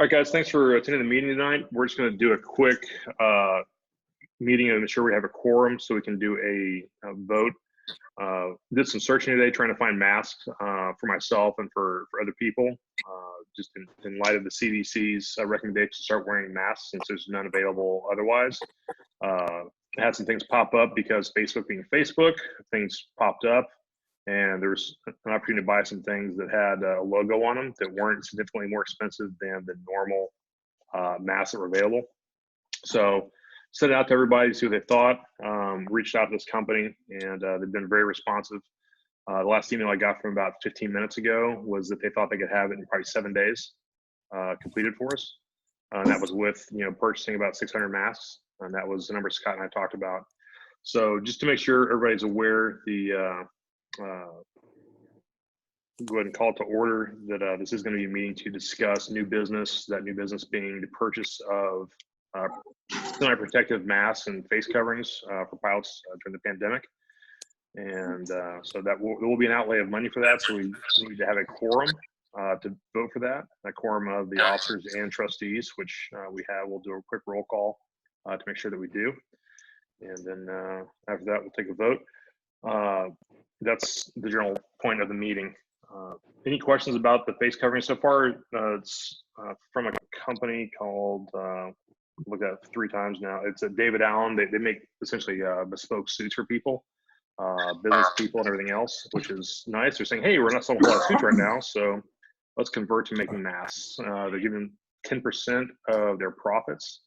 All right, guys, thanks for attending the meeting tonight. We're just going to do a quick meeting and ensure we have a quorum so we can do a vote. Did some searching today trying to find masks for myself and for other people, just in light of the CDC's recommendation to start wearing masks since there's none available otherwise. I had some things pop up because Facebook being Facebook, things popped up. And there was an opportunity to buy some things that had a logo on them that weren't significantly more expensive than the normal masks that were available. So sent it out to everybody to see what they thought, reached out to this company, and they've been very responsive. The last email I got from about 15 minutes ago was that they thought they could have it in probably 7 days completed for us. And that was with, purchasing about 600 masks. And that was the number Scott and I talked about. So just to make sure everybody's aware, go ahead and call it to order that this is going to be a meeting to discuss new business, that new business being the purchase of semi-protective masks and face coverings for pilots during the pandemic. And so there will be an outlay of money for that. So we need to have a quorum to vote for that, a quorum of the officers and trustees, which we have. We'll do a quick roll call to make sure that we do. And then after that, we'll take a vote. That's the general point of the meeting. Any questions about the face covering so far? It's from a company called, looked at it 3 times now. It's a David Allen. They make essentially bespoke suits for people, business people and everything else, which is nice. They're saying, hey, we're not selling a lot of suits right now, so let's convert to making masks. They're giving 10% of their profits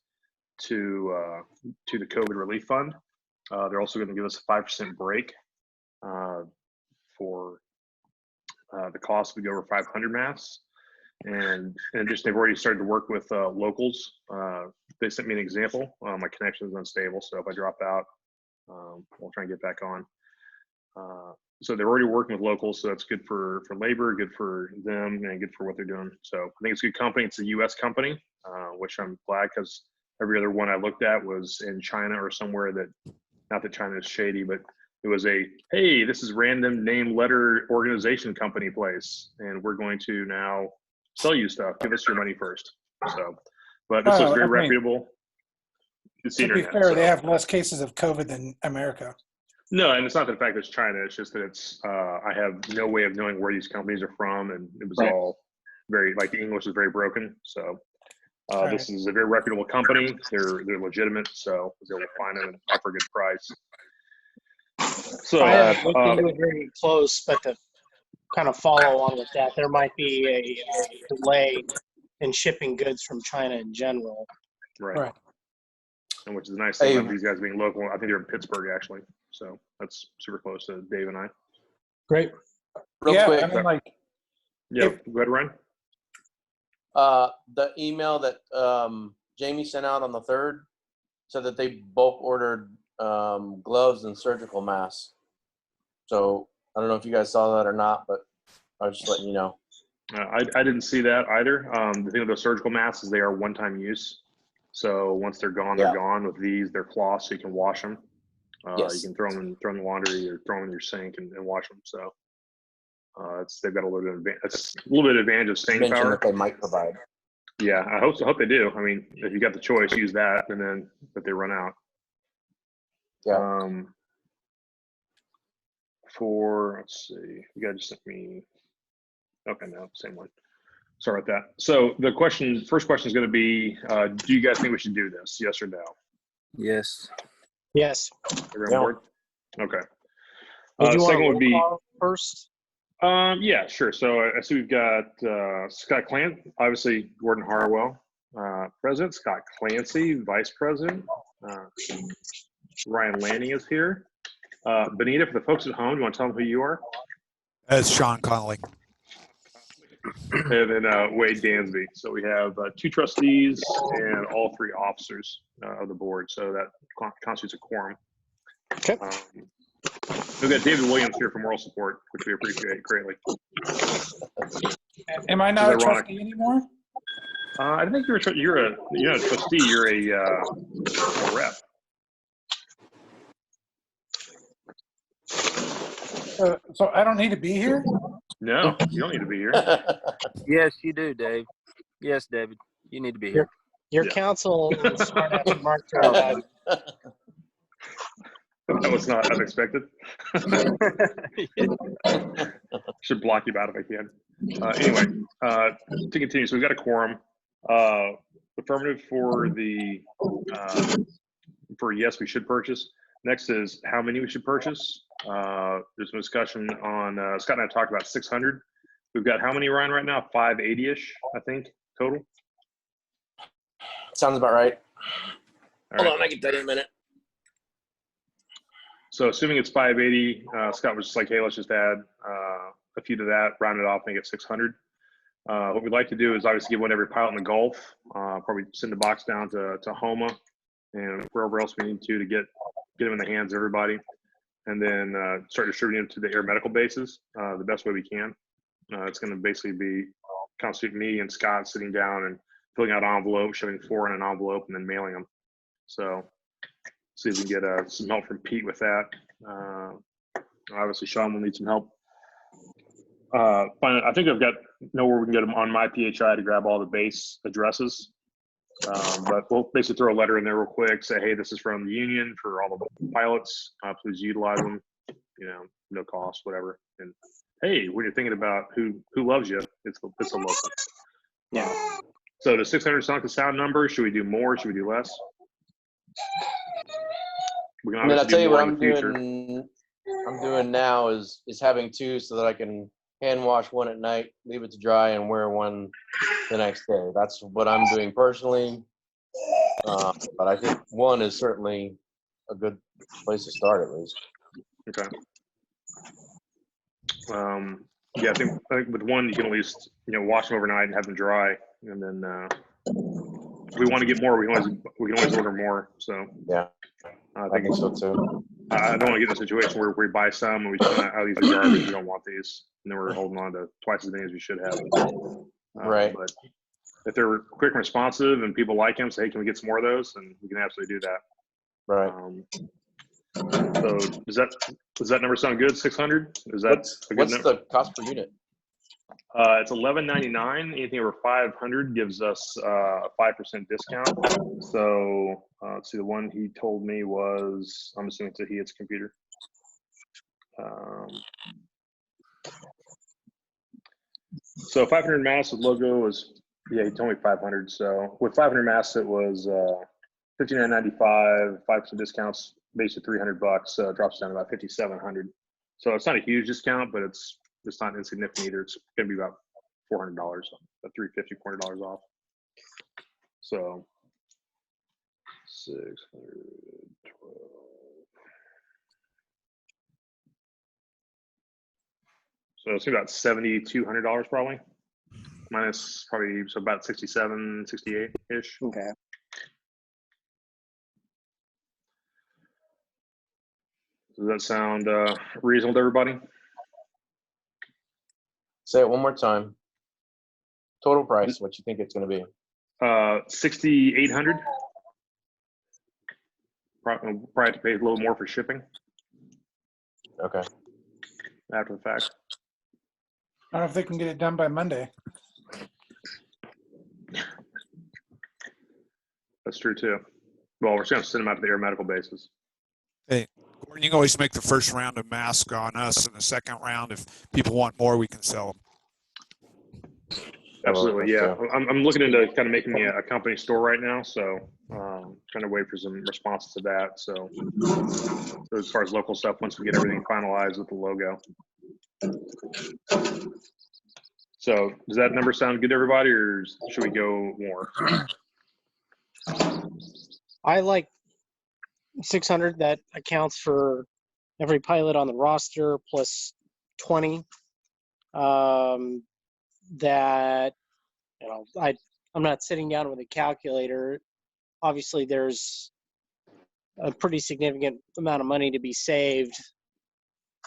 to the COVID relief fund. They're also going to give us a 5% break for the cost. We go over 500 masks, and in addition, they've already started to work with locals. They sent me an example. My connection is unstable, so if I drop out, we'll try and get back on. So they're already working with locals, so that's good for labor, good for them, and good for what they're doing. So I think it's a good company. It's a U.S. company, which I'm glad, because every other one I looked at was in China or somewhere that, not that China is shady, but it was a, hey, this is random name letter organization company place, and we're going to now sell you stuff. Give us your money first. So, but this is very reputable. To be fair, they have less cases of COVID than America. No, and it's not the fact that it's China. It's just that it's, I have no way of knowing where these companies are from, and it was all very, like, the English is very broken. So this is a very reputable company. They're legitimate, so we'll find them and offer a good price. So I have looked into it very close, but to kind of follow on with that, there might be a delay in shipping goods from China in general. Right. And which is the nice thing about these guys being local. I think they're in Pittsburgh, actually. So that's super close to Dave and I. Great. Real quick. I mean, like, yeah, go ahead, Ryan. The email that Jamie sent out on the 3rd said that they bulk ordered gloves and surgical masks. So I don't know if you guys saw that or not, but I was just letting you know. I didn't see that either. The thing with the surgical masks is they are one-time use. So once they're gone, they're gone. With these, they're cloth, so you can wash them. You can throw them in the laundry or throw them in your sink and wash them. So they've got a little bit of advantage of staying power that they might provide. Yeah, I hope they do. I mean, if you got the choice, use that, and then if they run out. Yeah. Let's see, you guys just sent me. Okay, no, same one. Sorry about that. So the first question is going to be, do you guys think we should do this? Yes or no? Yes. Yes. Everyone on board? Okay. Did you want second would be first? Yeah, sure. So I see we've got Scott Clancy, obviously Gordon Harwell, President, Scott Clancy, Vice President, Ryan Lanning is here. Benita, for the folks at home, do you want to tell them who you are? As Sean Connolly. And then Wade Dansby. So we have 2 trustees and all 3 officers of the board. So that constitutes a quorum. Okay. We've got David Williams here for moral support, which we appreciate greatly. Am I not a trustee anymore? I think you're not a trustee. You're a rep. So I don't need to be here? No, you don't need to be here. Yes, you do, Dave. Yes, David. You need to be here. Your Yeah. council will start after March 25. That was not unexpected. Should block you out if I can. Anyway, to continue, so we've got a quorum. Affirmative for the for yes, we should purchase. Next is how many we should purchase. There's some discussion on Scott and I talked about 600. We've got how many, Ryan, right now? 580-ish, I think, total. Sounds about right. All Hold right. on, I can tell you in a minute. So assuming it's 580, Scott was just like, hey, let's just add a few to that, round it off, make it 600. What we'd like to do is obviously give one every pilot in the Gulf, probably send the box down to Homa and wherever else we need to get them in the hands of everybody, and then start distributing them to the air medical bases the best way we can. It's going to basically constitute me and Scott sitting down and filling out envelopes, shoving 4 in an envelope, and then mailing them. So see if we can get some help from Pete with that. Obviously, Sean will need some help. I think I've know where we can get them on my PHI to grab all the base addresses. But we'll basically throw a letter in there real quick, say, hey, this is from the union for all the pilots. Please utilize them, no cost, whatever. And hey, when you're thinking about who loves you, it's a local. Yeah. So does 600 sound like a sound number? Should we do more? Should we do less? We can I mean, I'll obviously tell do you more what in the future. I'm doing now is having 2 so that I can hand wash one at night, leave it to dry, and wear one the next day. That's what I'm doing personally. But I think 1 is certainly a good place to start, at least. Okay. Yeah, I think with 1 you can at least wash them overnight and have them dry, and then if we want to get more, we can always order more. So Yeah, I I think so too. I don't want to get in a situation where we buy some and we find out these are garbage. We don't want these, and then we're holding on to twice as many as we should have. Right. But if they're quick and responsive and people like them, say, hey, can we get some more of those? And we can absolutely do that. Right. So does that number sound good? 600? Is that a good what's number? the cost per unit? It's $11.99. Anything over 500 gives us a 5% discount. So let's see, the one he told me was, I'm assuming it's his computer. So 500 masks with logo was, yeah, he told me 500. So with 500 masks, it was $59.95, 5% discounts, basically $300. Drops down to about $5,700. So it's not a huge discount, but it's not insignificant either. It's going to be about $400, about $350, $400 off. So 612. So it's about $7,200 probably, minus probably, so about 67, 68-ish. Okay. Does that sound reasonable to everybody? Say it one more time. Total price, what you think it's going to be? 6,800. Probably have to pay a little more for shipping Okay. after the fact. I don't know if they can get it done by Monday. That's true too. Well, we're just going to send them out to the air medical bases. Hey, Gordon, you can always make the first round of masks on us, and the second round, if people want more, we can sell them. Absolutely, yeah. I'm looking into kind of making me a company store right now, so trying to wait for some responses to that. So as far as local stuff, once we get everything finalized with the logo. So does that number sound good to everybody, or should we go more? I like 600. That accounts for every pilot on the roster plus 20. That I'm not sitting down with a calculator. Obviously, there's a pretty significant amount of money to be saved,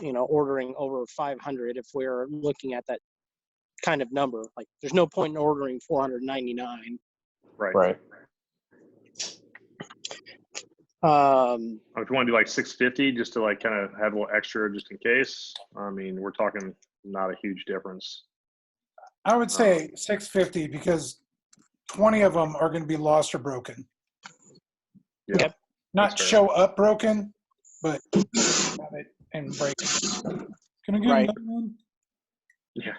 ordering over 500 if we're looking at that kind of number. Like, there's no point in ordering 499. Right. If you want to do like 650 just to like kind of have a little extra just in case, I mean, we're talking not a huge difference. I would say 650 because 20 of them are going to be lost or broken. Yeah. Yep. Not That's fair. show up broken, but have it and break it. Can I get Right. another one? Yeah.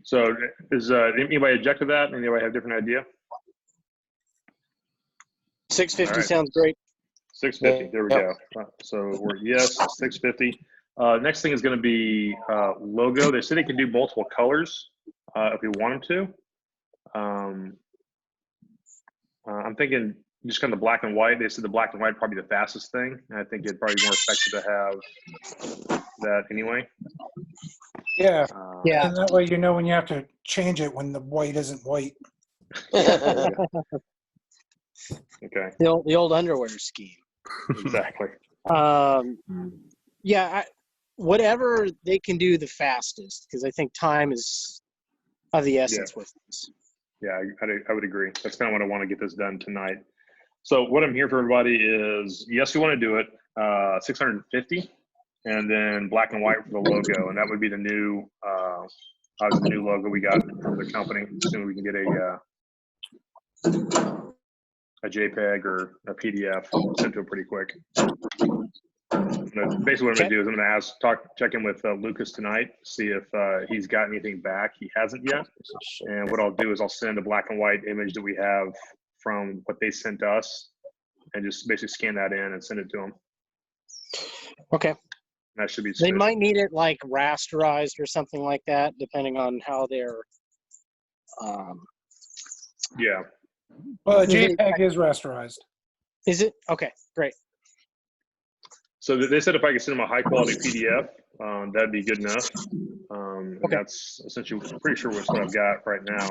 So is anybody object to that? Anybody have a different idea? 650 All right. sounds great. 650. There we Yep. go. So we're yes, 650. Next thing is going to be logo. They said they can do multiple colors if we want them to. I'm thinking just kind of black and white. They said the black and white probably the fastest thing. And I think it'd probably be more effective to have that anyway. Yeah. Yeah. And that way you know when you have to change it when the white isn't white. Okay. The old underwear scheme. Exactly. Yeah, whatever they can do the fastest, because I think time is of the essence with this. Yeah, I would agree. That's kind of what I want to get this done tonight. So what I'm hearing from everybody is, yes, we want to do it, 650, and then black and white for the logo, and that would be the new, obviously the new logo we got from the company. Soon we can get a JPEG or a PDF sent to them pretty quick. Basically, what I'm going to do is I'm going to check in with Lucas tonight, see if he's got anything back. He hasn't yet. And what I'll do is I'll send a black and white image that we have from what they sent us and just basically scan that in and send it to them. Okay. That should be They sufficient. might need it like rasterized or something like that, depending on how they're. Yeah. Well, a JPEG is rasterized. Is it? Okay, great. So they said if I could send them a high quality PDF, that'd be good enough. And that's essentially pretty sure what I've got right now.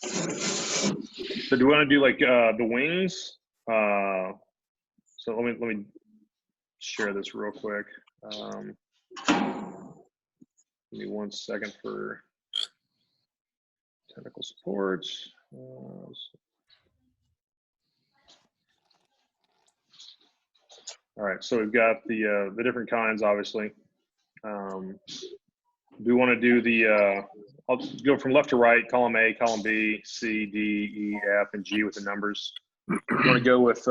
So do we want to do like the wings? So let me share this real quick. Give me 1 second for technical support. All right, so we've got the different kinds, obviously. Do we want to do the, I'll go from left to right, column A, column B, C, D, E, F, and G with the numbers. We want to go with,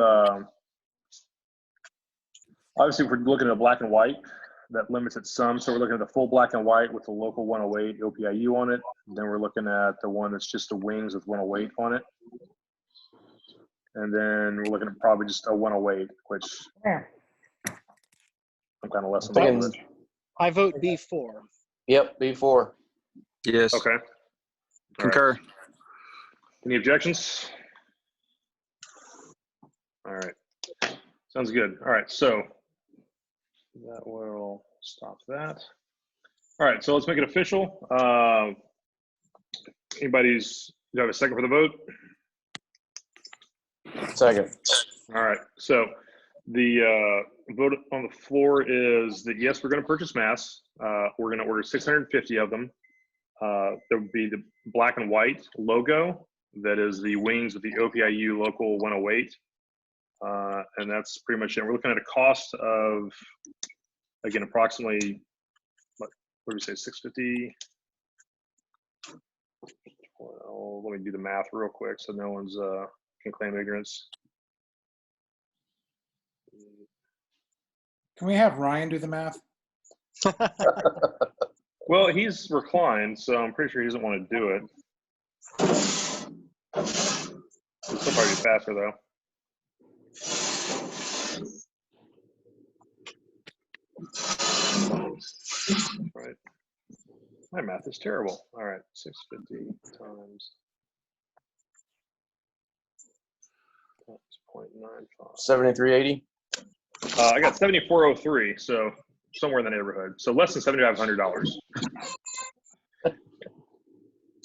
obviously, if we're looking at black and white, that limits it some. So we're looking at the full black and white with the local 108 OPIU on it. Then we're looking at the one that's just the wings with 108 on it. And then we're looking at probably just a 108, which I'm kind of less than with. I vote B4. Yep, B4. Yes. Okay. Concur. Right. Any objections? All right. Sounds good. All right. So that will stop that. All right. So let's make it official. Do you have a second for the vote? Second. All right. So the vote on the floor is that yes, we're going to purchase masks. We're going to order 650 of them. There would be the black and white logo that is the wings with the OPIU local 108. And that's pretty much it. We're looking at a cost of, again, approximately, what do we say, 650? Well, let me do the math real quick so no one's can claim ignorance. Can we have Ryan do the math? Well, he's reclined, so I'm pretty sure he doesn't want to do it. It'll still probably be faster, though. Right. My math is terrible. All right, 650 times 0.95. 7380. I got 7403, so somewhere in the neighborhood. So less than $7,500.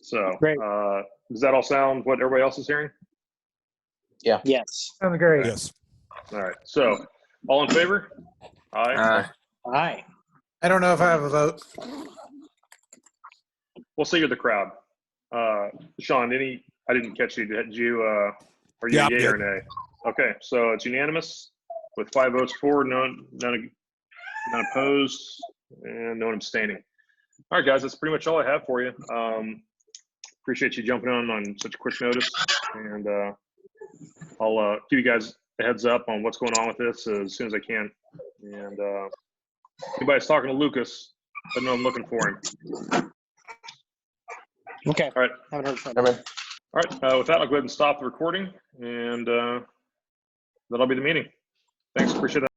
So Great. Does that all sound what everybody else is hearing? Yeah. Yes. Sounds great. Yes. All right. So all in favor? Aye. Aye. I don't know if I have a vote. We'll see you at the crowd. Sean, I didn't catch you. Did you, are you Yeah, a I'm yay good. or nay? Okay, so it's unanimous with 5 votes for, none opposed, and no one abstaining. All right, guys, that's pretty much all I have for you. Appreciate you jumping on such quick notice, and I'll give you guys a heads up on what's going on with this as soon as I can. And anybody's talking to Lucas, I know I'm looking for him. Okay. All right. Haven't heard from All him. right. All right. With that, I'll go ahead and stop the recording, and that'll be the meeting. Thanks. Appreciate that.